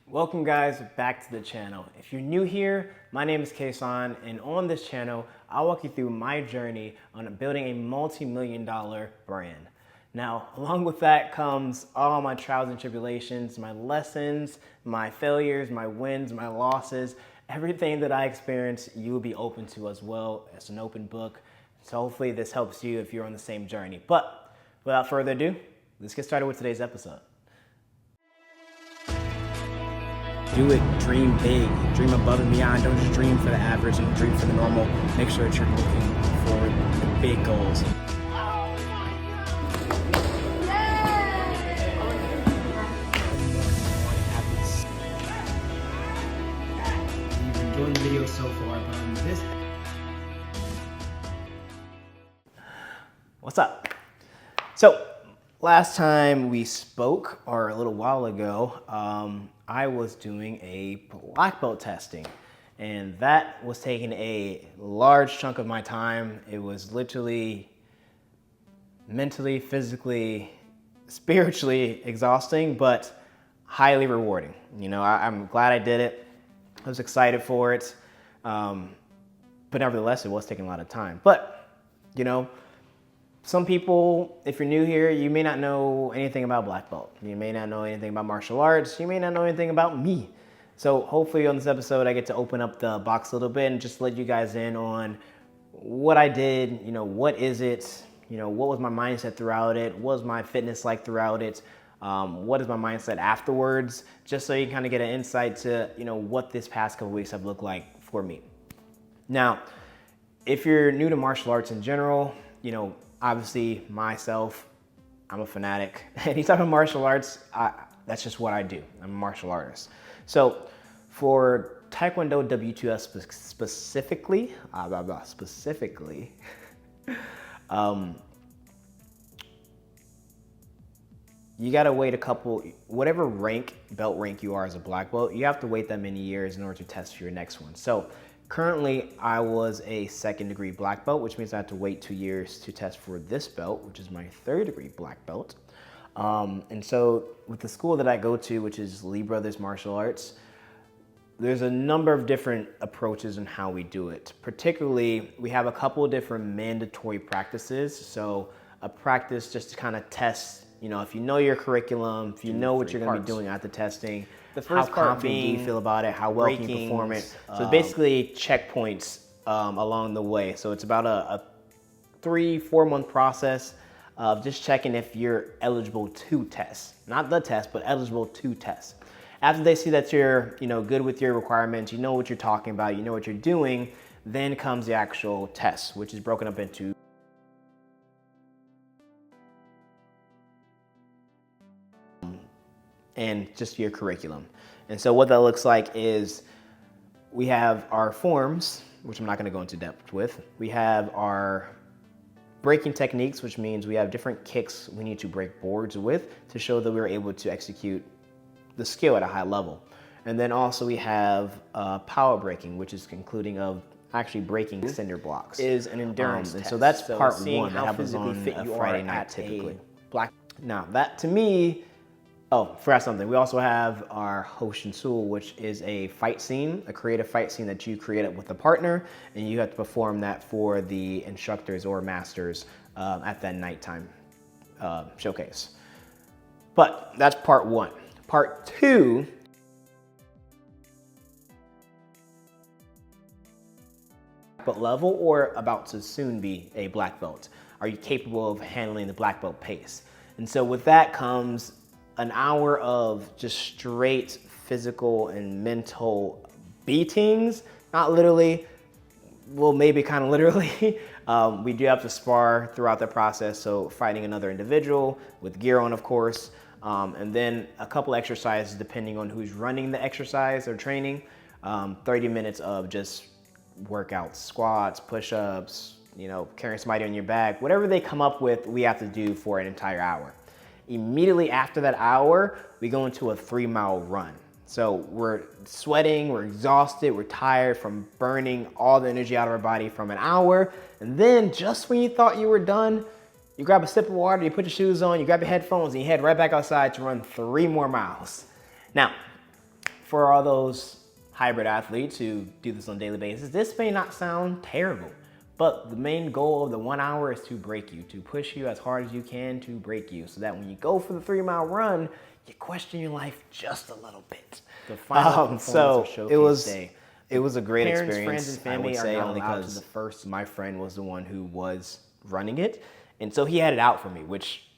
Welcome guys back to the channel. If you're new here, my name is Kason, and on this channel, I'll walk you through my journey on building a multi-million-dollar brand. Now, along with that comes all my trials and tribulations, my lessons, my failures, my wins, my losses, everything that I experienced, you will be open to as well. It's an open book. So hopefully this helps you if you're on the same journey. But without further ado, let's get started with today's episode. Do it, dream big, dream above and beyond. Don't just dream for the average and dream for the normal. Make sure that you're looking for the big goals. You've enjoyed the video so far, but on this... What's up? So, last time we spoke, or a little while ago, I was doing a black belt testing, and that was taking a large chunk of my time. It was literally mentally, physically, spiritually exhausting, but highly rewarding. You know, I'm glad I did it. I was excited for it, but nevertheless, it was taking a lot of time. But, you know, some people, if you're new here, you may not know anything about black belt. You may not know anything about martial arts. You may not know anything about me. So hopefully on this episode, I get to open up the box a little bit and just let you guys in on what I did, you know, what is it, you know, what was my mindset throughout it, what was my fitness like throughout it, what is my mindset afterwards, just so you can kind of get an insight to, you know, what this past couple weeks have looked like for me. Now, if you're new to martial arts in general, you know, obviously, myself, I'm a fanatic. Any type of martial arts, that's just what I do. I'm a martial artist. So for Taekwondo W2S specifically, you gotta wait a couple, whatever belt rank you are as a black belt, you have to wait that many years in order to test for your next one. So currently, I was a second degree black belt, which means I had to wait 2 years to test for this belt, which is my third degree black belt. And so with the school that I go to, which is Lee Brothers Martial Arts, there's a number of different approaches on how we do it. Particularly, we have a couple of different mandatory practices. So a practice just to kind of test, you know, if you know your curriculum, if you know what you're gonna be doing at the testing, the first how confident do you feel about it, how well can you perform it. So basically checkpoints along the way. So it's about a 3-4 month process of just checking if you're eligible to test. Not the test, but eligible to test. After they see that you're, you know, good with your requirements, you know what you're talking about, you know what you're doing, then comes the actual test, which is broken up into and just your curriculum. And so what that looks like is we have our forms, which I'm not gonna go into depth with. We have our breaking techniques, which means we have different kicks we need to break boards with to show that we're able to execute the skill at a high level. And then also we have power breaking, which is including of actually breaking cinder blocks. Is an endurance test. And so that's part one that happens on a Friday night typically. Now that to me, oh, forgot something. We also have our Hoshinsul, which is a fight scene, a creative fight scene that you create with a partner, and you have to perform that for the instructors or masters at that nighttime showcase. But that's part one. Part two, belt level or about to soon be a black belt. Are you capable of handling the black belt pace? And so with that comes an hour of just straight physical and mental beatings, not literally, well, maybe kind of literally. We do have to spar throughout the process, so fighting another individual with gear on, of course, and then a couple exercises depending on who's running the exercise or training, 30 minutes of just workouts, squats, push-ups, you know, carrying somebody on your back, whatever they come up with, we have to do for an entire hour. Immediately after that hour, we go into a 3-mile run. So we're sweating, we're exhausted, we're tired from burning all the energy out of our body from an hour. And then just when you thought you were done, you grab a sip of water, you put your shoes on, you grab your headphones, and you head right back outside to run 3 more miles. Now, for all those hybrid athletes who do this on a daily basis, this may not sound terrible, but the main goal of the 1 hour is to break you, to push you as hard as you can to break you, so that when you go for the 3-mile run, you question your life just a little bit. The final showcase day. It was a great experience. Friends, and family are not allowed to the first. My friend was the one who was running it, and so he had it out for me, which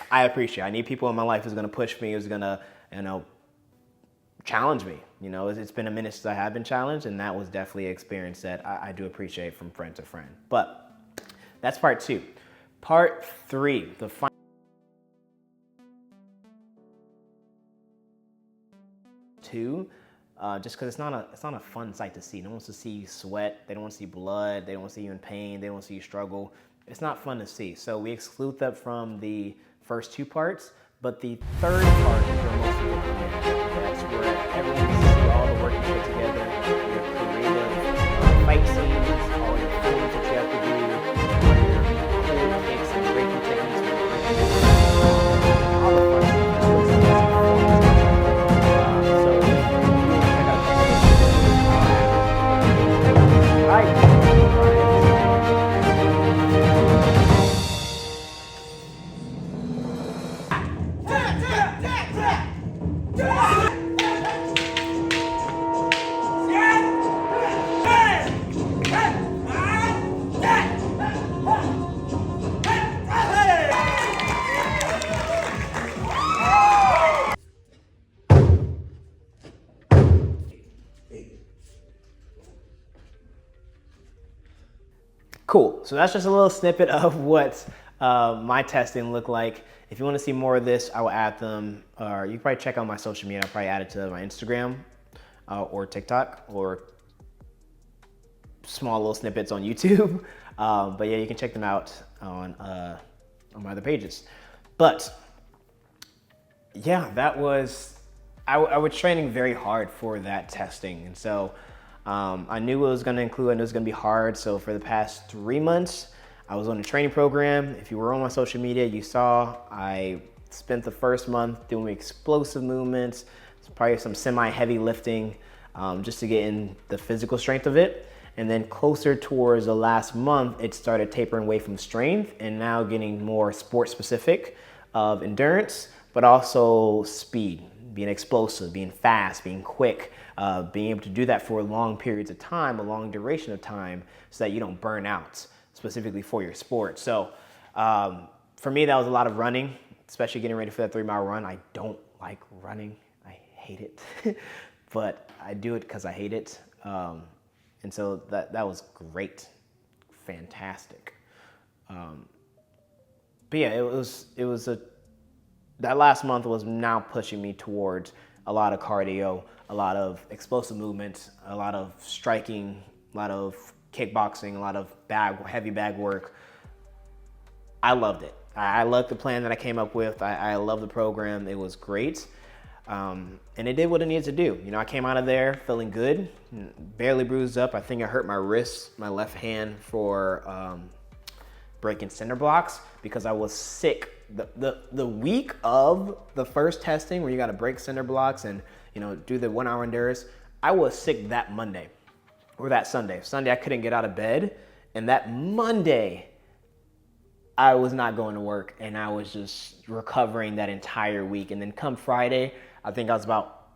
I appreciate. I need people in my life who's going to push me, who's going to, challenge me. It's been a minute since I have been challenged, and that was definitely an experience that I do appreciate from friend to friend. But that's part 2. Part 3, the final. Just because it's not a fun sight to see. No one wants to see you sweat. They don't want to see blood. They don't want to see you in pain. They don't want to see you struggle. It's not fun to see. So we exclude that from the first 2 parts. But the third part is where most people come in. That's where everyone can see all the work you put together, your creative fight scenes, all your films that you have to do, all your cool kicks and breaking techniques. All the fun stuff. So check out all right. Cool. So that's just a little snippet of what my testing looked like. If you want to see more of this, I will add them. Or you can probably check out my social media. I'll probably add it to my Instagram or TikTok or small little snippets on YouTube. But yeah, you can check them out on my other pages. But yeah, that was, I was training very hard for that testing. And so I knew it was going to include, I knew it was going to be hard. So for the past 3 months, I was on a training program. If you were on my social media, you saw I spent the first month doing explosive movements, probably some semi-heavy lifting, just to get in the physical strength of it. And then closer towards the last month, it started tapering away from strength and now getting more sport specific of endurance, but also speed, being explosive, being fast, being quick, being able to do that for long periods of time, a long duration of time, so that you don't burn out specifically for your sport. So for me, that was a lot of running, especially getting ready for that 3-mile run. I don't like running. I hate it, but I do it because I hate it. And so that was great, fantastic. But yeah, that last month was now pushing me towards a lot of cardio, a lot of explosive movements, a lot of striking, a lot of kickboxing, a lot of heavy bag work. I loved it. I loved the plan that I came up with. I love the program. It was great. And it did what it needed to do. I came out of there feeling good, barely bruised up. I think I hurt my wrist, my left hand for breaking cinder blocks because I was sick. The week of the first testing where you got to break cinder blocks and do the 1-hour endurance, I was sick that Monday or that Sunday. Sunday I couldn't get out of bed, and that Monday I was not going to work and I was just recovering that entire week. And then come Friday, I think I was about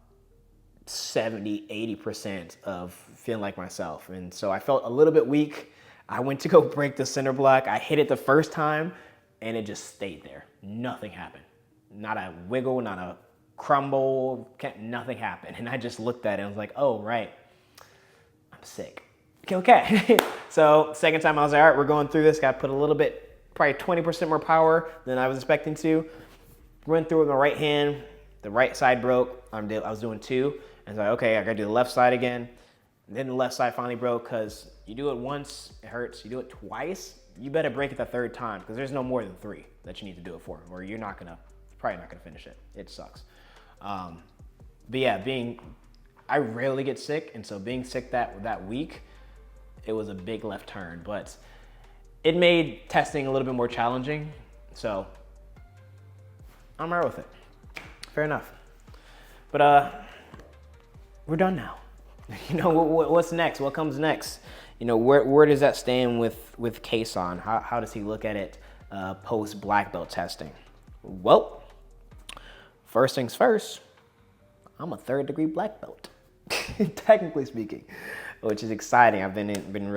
70-80% of feeling like myself. And so I felt a little bit weak. I went to go break the cinder block. I hit it the first time and it just stayed there. Nothing happened. Not a wiggle, not a crumble, nothing happened. And I just looked at it and was like, oh, right, I'm sick. Okay. So second time I was like, all right, we're going through this. Got to put a little bit, probably 20% more power than I was expecting to. Went through with my right hand. The right side broke. I was doing 2. And so, okay, I got to do the left side again. And then the left side finally broke because you do it once, it hurts. You do it twice, you better break it the third time because there's no more than 3 that you need to do it for, or you're probably not gonna finish it. It sucks. But yeah, I rarely get sick, and so being sick that week, it was a big left turn, but it made testing a little bit more challenging. So I'm all right with it. Fair enough. But we're done now. You know, what's next? What comes next? You know, where does that stand with Kason? How does he look at it post black belt testing? Well, first things first, I'm a third degree black belt, technically speaking, which is exciting. I've been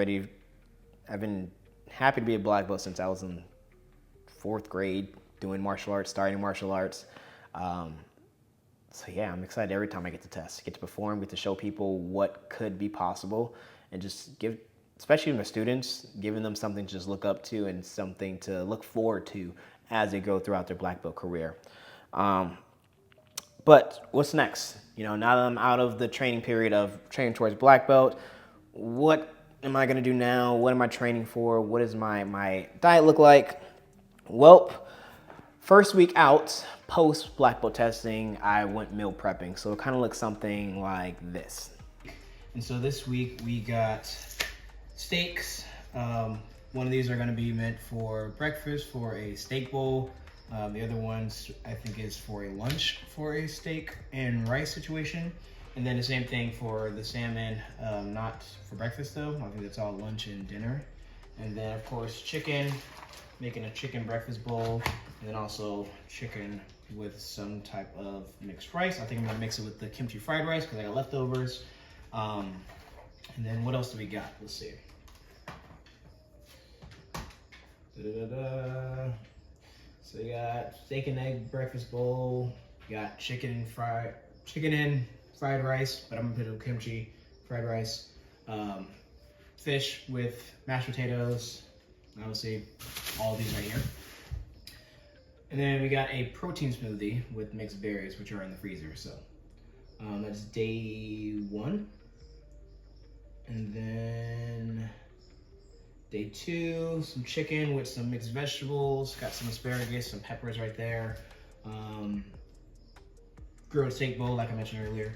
happy to be a black belt since I was in 4th grade, doing martial arts, starting martial arts. So yeah, I'm excited every time I get to test, get to perform, get to show people what could be possible, and just give, especially my students, giving them something to just look up to and something to look forward to as they go throughout their black belt career. But what's next? You know, now that I'm out of the training period of training towards black belt, what am I gonna do now? What am I training for? What does my diet look like? Well, first week out, post black belt testing, I went meal prepping. So it kind of looks something like this. And so this week we got steaks. One of these are gonna be meant for breakfast for a steak bowl. The other ones I think is for a lunch for a steak and rice situation. And then the same thing for the salmon, not for breakfast though. I think that's all lunch and dinner. And then of course chicken, making a chicken breakfast bowl, and then also chicken with some type of mixed rice. I think I'm gonna mix it with the kimchi fried rice because I got leftovers. And then what else do we got? Let's see. So you got steak and egg breakfast bowl. You got chicken and fried rice, but I'm gonna put it kimchi fried rice. Fish with mashed potatoes. Obviously, all these right here. And then we got a protein smoothie with mixed berries, which are in the freezer. So that's day 1. And then day 2, some chicken with some mixed vegetables. Got some asparagus, some peppers right there. Grilled steak bowl, like I mentioned earlier.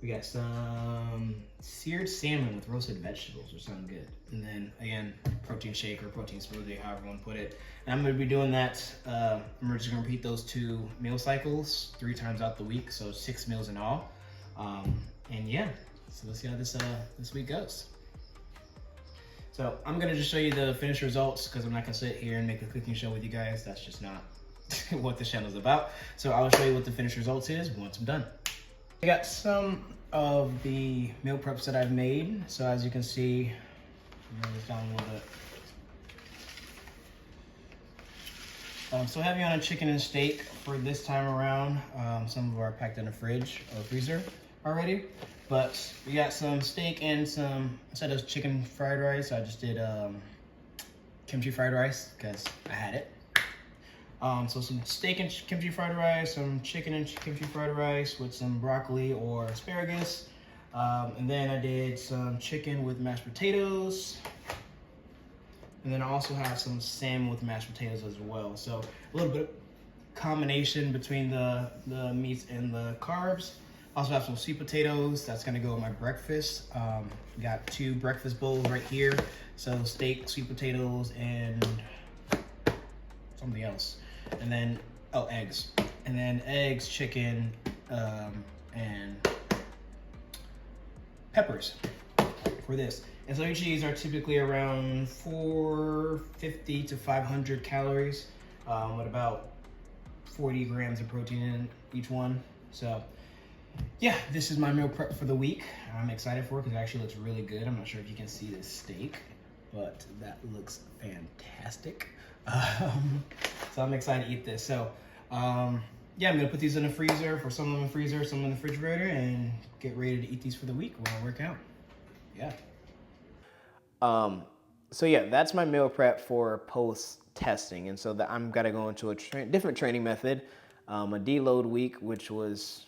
We got some seared salmon with roasted vegetables, which sound good. And then again, protein shake or protein smoothie, however you want to put it. And I'm gonna be doing that. I'm just gonna repeat those 2 meal cycles 3 times out the week, so 6 meals in all. And yeah, so let's see how this week goes. So I'm gonna just show you the finished results because I'm not gonna sit here and make a cooking show with you guys. That's just not what this channel is about. So I'll show you what the finished results is once I'm done. I got some of the meal preps that I've made. So as you can see, bring this down a little bit. So heavy on a chicken and steak for this time around. Some of them are packed in the fridge or freezer already. But we got some steak and some, instead of chicken fried rice, I just did kimchi fried rice because I had it. So some steak and kimchi fried rice, some chicken and kimchi fried rice with some broccoli or asparagus. And then I did some chicken with mashed potatoes. And then I also have some salmon with mashed potatoes as well. So a little bit of combination between the meats and the carbs. Also have some sweet potatoes. That's gonna go in my breakfast. Got 2 breakfast bowls right here. So steak, sweet potatoes, and something else. And then, eggs. And then eggs, chicken, and peppers for this. And so each of these are typically around 450 to 500 calories, with about 40 grams of protein in each one. So yeah, this is my meal prep for the week. I'm excited for it because it actually looks really good. I'm not sure if you can see this steak, but that looks fantastic. So I'm excited to eat this. So yeah, I'm gonna put these in the freezer, for some of them in the freezer, some in the refrigerator, and get ready to eat these for the week when I work out. Yeah. So yeah, that's my meal prep for post testing. And so that I'm gonna go into a different training method, a deload week, which was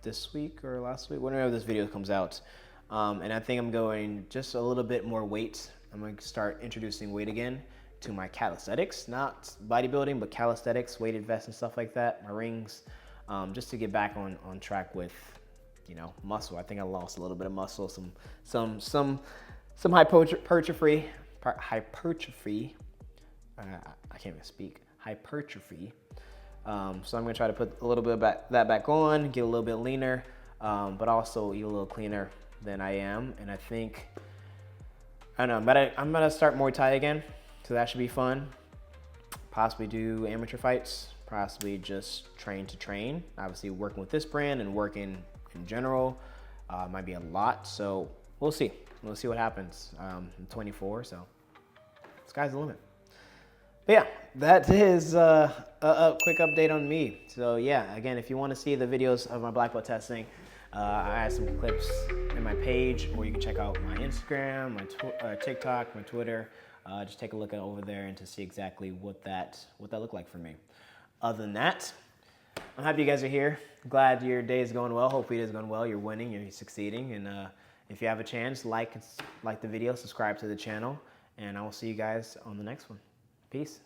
this week or last week, whenever this video comes out. And I think I'm going just a little bit more weight. I'm going to start introducing weight again to my calisthenics, not bodybuilding, but calisthenics, weighted vests and stuff like that, my rings, just to get back on track with, you know, muscle. I think I lost a little bit of muscle, some hypertrophy. I can't even speak. Hypertrophy. So I'm gonna try to put a little bit of that back on, get a little bit leaner. but also eat a little cleaner than I am. And I think, I don't know, I'm gonna start Muay Thai again, so that should be fun. Possibly do amateur fights, possibly just train to train. Obviously working with this brand and working in general might be a lot, so we'll see. We'll see what happens. I'm 24, so sky's the limit. But yeah, that is a quick update on me. So yeah, again, if you want to see the videos of my black belt testing, I have some clips in my page, or you can check out my Instagram, my TikTok, my Twitter. Just take a look over there and to see exactly what that looked like for me. Other than that, I'm happy you guys are here. Glad your day is going well. Hopefully it is going well. You're winning, you're succeeding. And if you have a chance, like the video, subscribe to the channel, and I will see you guys on the next one. Peace.